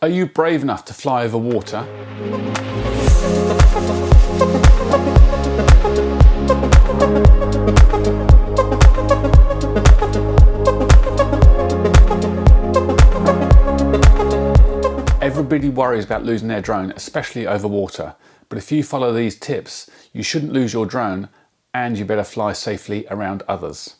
Are you brave enough to fly over water? Everybody worries about losing their drone, especially over water. But if you follow these tips, you shouldn't lose your drone and you better fly safely around others.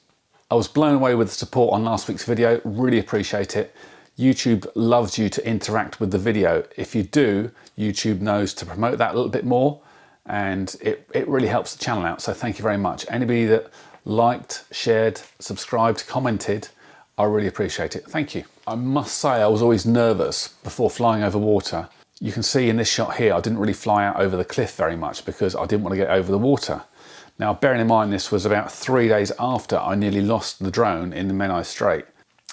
I was blown away with the support on last week's video, really appreciate it. YouTube loves you to interact with the video. If you do, YouTube knows to promote that a little bit more and it really helps the channel out. So thank you very much. Anybody that liked, shared, subscribed, commented, I really appreciate it. Thank you. I must say I was always nervous before flying over water. You can see in this shot here, I didn't really fly out over the cliff very much because I didn't want to get over the water. Now, bearing in mind this was about 3 days after I nearly lost the drone in the Menai Strait.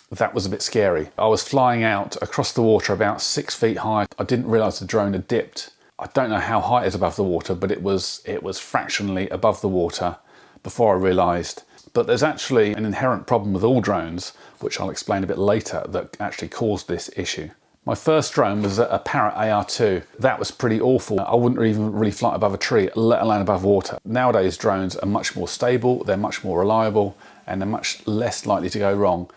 That was a bit scary. I was flying out across the water about 6 feet high. I didn't realise the drone had dipped. I don't know how high it is above the water, but it was fractionally above the water before I realised. But there's actually an inherent problem with all drones, which I'll explain a bit later, that actually caused this issue. My first drone was a Parrot AR2. That was pretty awful. I wouldn't even really fly above a tree, let alone above water. Nowadays drones are much more stable, they're much more reliable, and they're much less likely to go wrong.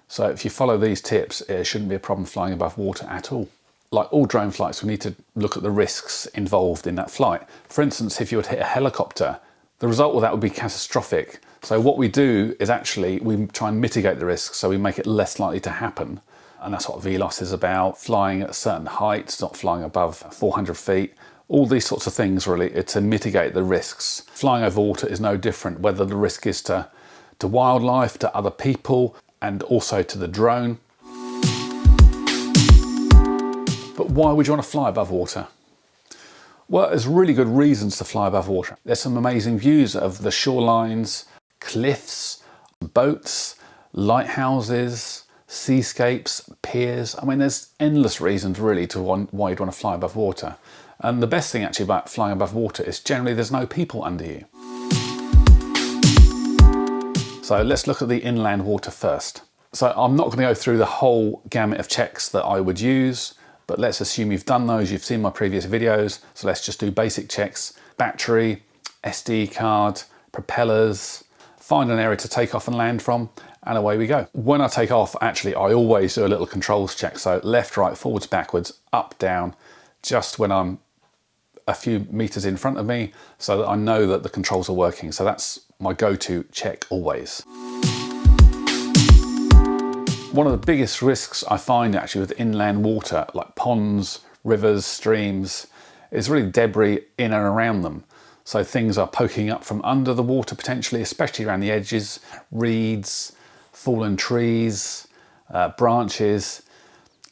So if you follow these tips, it shouldn't be a problem flying above water at all. Like all drone flights, we need to look at the risks involved in that flight. For instance, if you were to hit a helicopter, the result of that would be catastrophic. So what we do is actually we try and mitigate the risks, so we make it less likely to happen. And that's what VLOS is about, flying at certain heights, not flying above 400 feet. All these sorts of things really to mitigate the risks. Flying over water is no different, whether the risk is to wildlife, to other people, and also to the drone. But why would you want to fly above water? Well, there's really good reasons to fly above water. There's some amazing views of the shorelines, cliffs, boats, lighthouses, seascapes, piers. I mean, there's endless reasons really to why you'd want to fly above water. And the best thing actually about flying above water is generally there's no people under you. So let's look at the inland water first. So I'm not going to go through the whole gamut of checks that I would use, but let's assume you've done those, you've seen my previous videos. So let's just do basic checks: battery, SD card, propellers, find an area to take off and land from, and away we go. When I take off, actually, I always do a little controls check. So left, right, forwards, backwards, up, down, just when I'm a few meters in front of me, so that I know that the controls are working. So that's my go-to check always. One of the biggest risks I find actually with inland water, like ponds, rivers, streams, is really debris in and around them. So things are poking up from under the water potentially, especially around the edges, reeds, fallen trees, branches,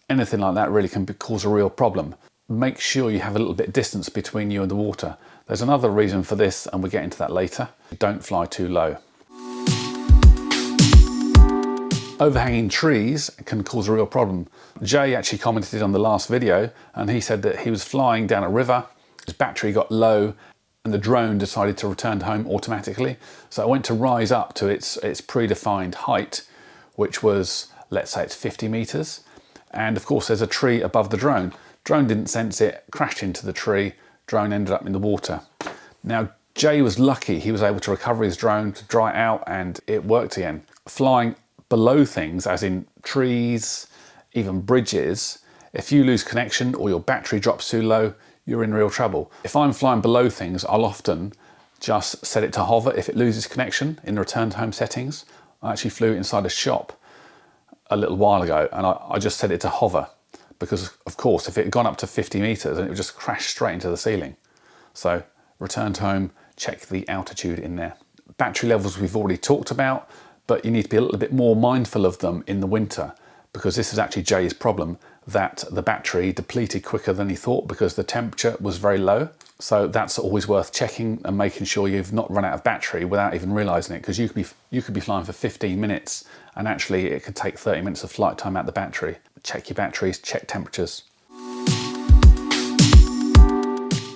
anything like that really can cause a real problem. Make sure you have a little bit of distance between you and the water. There's another reason for this, and we'll get into that later. Don't fly too low. Overhanging trees can cause a real problem. Jay actually commented on the last video, and he said that he was flying down a river, his battery got low, and the drone decided to return home automatically. So it went to rise up to its predefined height, which was, let's say it's 50 meters. And of course there's a tree above the drone. Drone didn't sense it, crashed into the tree, drone ended up in the water. Now, Jay was lucky, he was able to recover his drone, to dry it out, and it worked again. Flying below things, as in trees, even bridges, if you lose connection or your battery drops too low, you're in real trouble. If I'm flying below things, I'll often just set it to hover if it loses connection in the return to home settings. I actually flew inside a shop a little while ago, and I just set it to hover, because of course if it had gone up to 50 meters and it would just crash straight into the ceiling. So return to home, check the altitude in there. Battery levels we've already talked about, but you need to be a little bit more mindful of them in the winter, because this is actually Jay's problem, that the battery depleted quicker than he thought because the temperature was very low. So that's always worth checking and making sure you've not run out of battery without even realizing it, because you could be flying for 15 minutes and actually it could take 30 minutes of flight time out the battery. Check your batteries, check temperatures.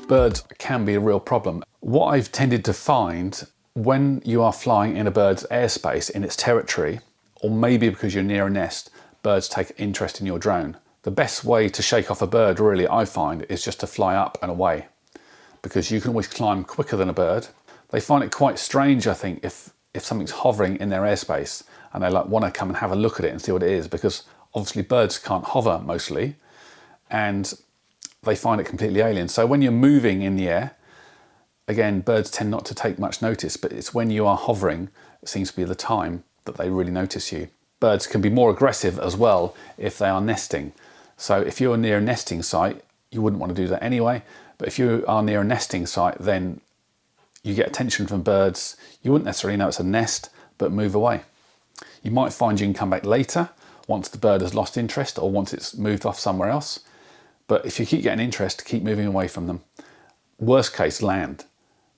Birds can be a real problem. What I've tended to find when you are flying in a bird's airspace, in its territory, or maybe because you're near a nest, birds take interest in your drone. The best way to shake off a bird, really, I find, is just to fly up and away, because you can always climb quicker than a bird. They find it quite strange, I think, if something's hovering in their airspace and they like want to come and have a look at it and see what it is, because obviously birds can't hover mostly and they find it completely alien. So when you're moving in the air, again, birds tend not to take much notice, but it's when you are hovering, it seems to be the time that they really notice you. Birds can be more aggressive as well if they are nesting. So if you're near a nesting site, you wouldn't want to do that anyway, but if you are near a nesting site, then you get attention from birds. You wouldn't necessarily know it's a nest, but move away. You might find you can come back later once the bird has lost interest or once it's moved off somewhere else. But if you keep getting interest, keep moving away from them. Worst case, land,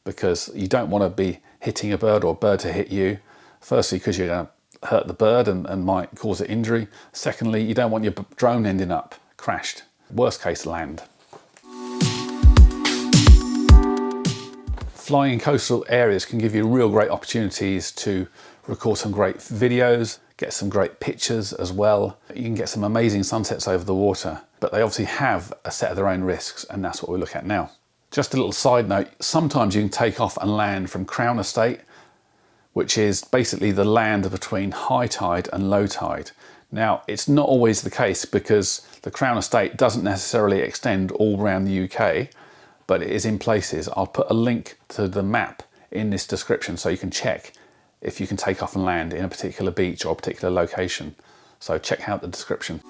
because you don't want to be hitting a bird or a bird to hit you. Firstly, because you're going to hurt the bird and might cause it injury. Secondly, you don't want your drone ending up crashed. Worst case, land. Flying in coastal areas can give you real great opportunities to record some great videos, get some great pictures as well. You can get some amazing sunsets over the water, but they obviously have a set of their own risks, and that's what we'll look at now. Just a little side note, sometimes you can take off and land from Crown Estate, which is basically the land between high tide and low tide. Now, it's not always the case because the Crown Estate doesn't necessarily extend all around the UK, but it is in places. I'll put a link to the map in this description so you can check if you can take off and land in a particular beach or a particular location. So check out the description.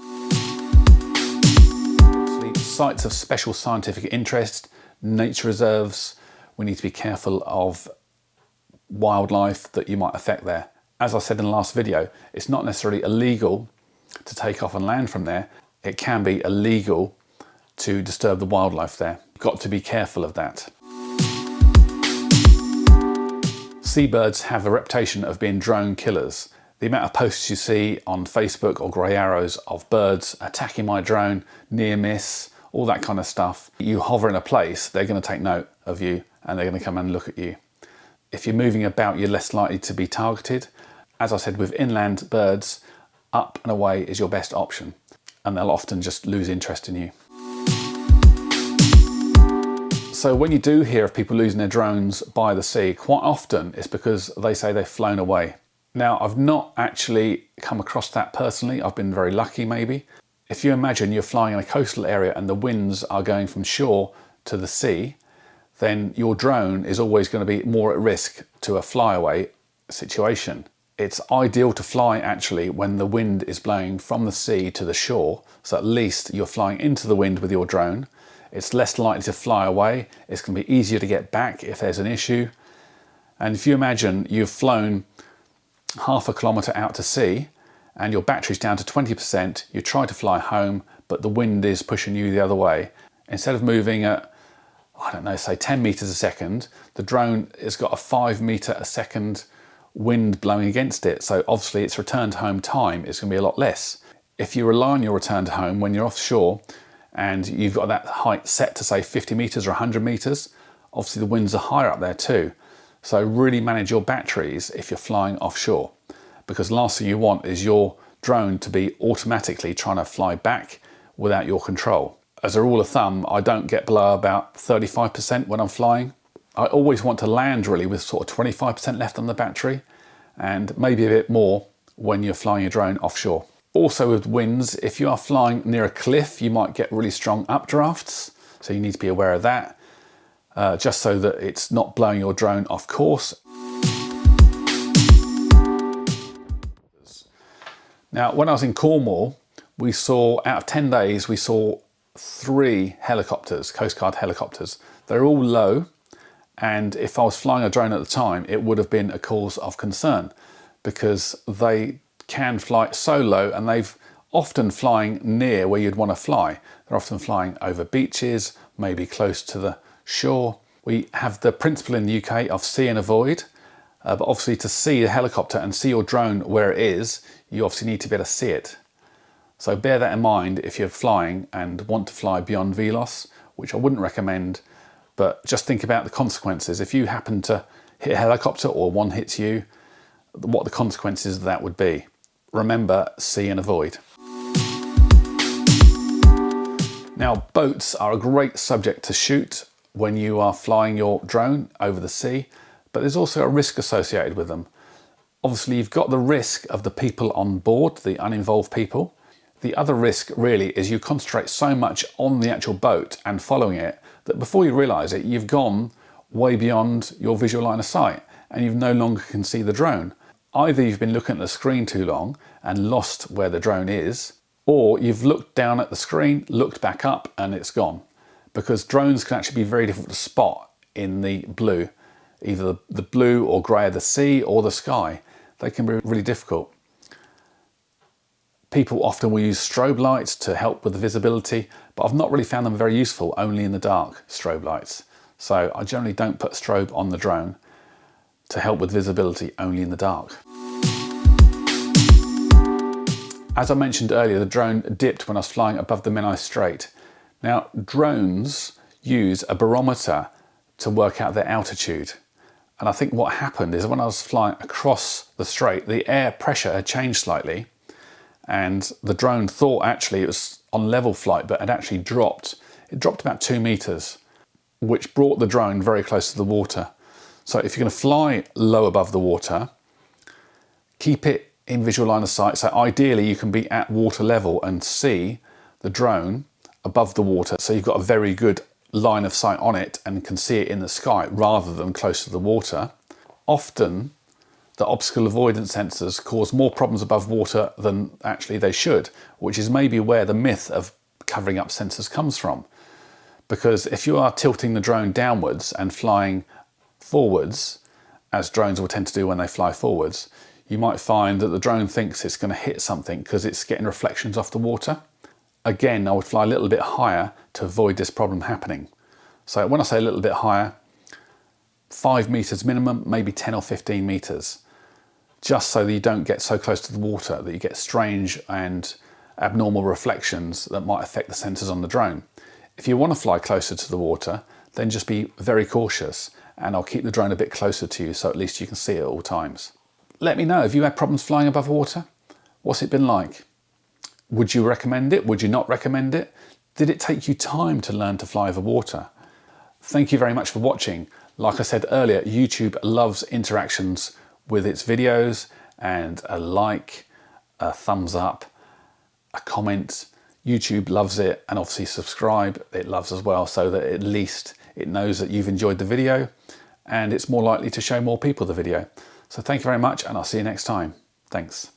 Sites of special scientific interest, nature reserves, we need to be careful of wildlife that you might affect there. As I said in the last video, it's not necessarily illegal to take off and land from there. It can be illegal to disturb the wildlife there. You've got to be careful of that. Seabirds have a reputation of being drone killers. The amount of posts you see on Facebook or Grey Arrows of birds attacking my drone, near miss, all that kind of stuff. You hover in a place, they're going to take note of you and they're going to come and look at you. If you're moving about, you're less likely to be targeted. As I said, with inland birds, up and away is your best option, and they'll often just lose interest in you. So when you do hear of people losing their drones by the sea, quite often it's because they say they've flown away. Now, I've not actually come across that personally. I've been very lucky maybe. If you imagine you're flying in a coastal area and the winds are going from shore to the sea, then your drone is always going to be more at risk to a flyaway situation. It's ideal to fly actually when the wind is blowing from the sea to the shore, so at least you're flying into the wind with your drone. It's less likely to fly away. It's going to be easier to get back if there's an issue. And if you imagine you've flown half a kilometre out to sea and your battery's down to 20%, you try to fly home, but the wind is pushing you the other way. Instead of moving at, I don't know, say 10 metres a second, the drone has got a 5 metre a second wind blowing against it. So obviously its return to home time is going to be a lot less. If you rely on your return to home when you're offshore and you've got that height set to say 50 metres or 100 metres, obviously the winds are higher up there too. So really manage your batteries if you're flying offshore, because the last thing you want is your drone to be automatically trying to fly back without your control. As a rule of thumb, I don't get below about 35% when I'm flying. I always want to land really with sort of 25% left on the battery, and maybe a bit more when you're flying your drone offshore. Also with winds, if you are flying near a cliff, you might get really strong updrafts, so you need to be aware of that, just so that it's not blowing your drone off course. Now, when I was in Cornwall, we saw, out of 10 days, we saw 3 helicopters, Coast Guard helicopters. They're all low, and if I was flying a drone at the time, it would have been a cause of concern because they can fly so low, and they've often flying near where you'd want to fly. They're often flying over beaches, maybe close to the shore. We have the principle in the UK of see and avoid, but obviously to see a helicopter and see your drone where it is, you obviously need to be able to see it. So bear that in mind if you're flying and want to fly beyond VLOS, which I wouldn't recommend, but just think about the consequences. If you happen to hit a helicopter or one hits you, what the consequences of that would be. Remember, see and avoid. Now, boats are a great subject to shoot when you are flying your drone over the sea, but there's also a risk associated with them. Obviously, you've got the risk of the people on board, the uninvolved people. The other risk really is you concentrate so much on the actual boat and following it that before you realise it, you've gone way beyond your visual line of sight and you no longer can see the drone. Either you've been looking at the screen too long and lost where the drone is, or you've looked down at the screen, looked back up and it's gone. Because drones can actually be very difficult to spot in the blue, either the blue or grey of the sea or the sky. They can be really difficult. People often will use strobe lights to help with the visibility, but I've not really found them very useful, only in the dark, strobe lights. So I generally don't put strobe on the drone to help with visibility, only in the dark. As I mentioned earlier, the drone dipped when I was flying above the Menai Strait. Now, drones use a barometer to work out their altitude. And I think what happened is when I was flying across the strait, the air pressure had changed slightly and the drone thought actually it was on level flight, but had actually dropped. It dropped about 2 meters, which brought the drone very close to the water. So if you're going to fly low above the water, keep it in visual line of sight. So ideally you can be at water level and see the drone above the water. So you've got a very good line of sight on it and can see it in the sky rather than close to the water. Often the obstacle avoidance sensors cause more problems above water than actually they should, which is maybe where the myth of covering up sensors comes from. Because if you are tilting the drone downwards and flying forwards, as drones will tend to do when they fly forwards, you might find that the drone thinks it's going to hit something because it's getting reflections off the water. Again, I would fly a little bit higher to avoid this problem happening. So when I say a little bit higher, 5 meters minimum, maybe 10 or 15 meters, just so that you don't get so close to the water that you get strange and abnormal reflections that might affect the sensors on the drone. If you want to fly closer to the water, then just be very cautious and I'll keep the drone a bit closer to you so at least you can see it at all times. Let me know, have you had problems flying above water? What's it been like? Would you recommend it? Would you not recommend it? Did it take you time to learn to fly over water? Thank you very much for watching. Like I said earlier, YouTube loves interactions with its videos, and a like, a thumbs up, a comment. YouTube loves it, and obviously subscribe, it loves as well, so that at least it knows that you've enjoyed the video and it's more likely to show more people the video. So thank you very much and I'll see you next time. Thanks.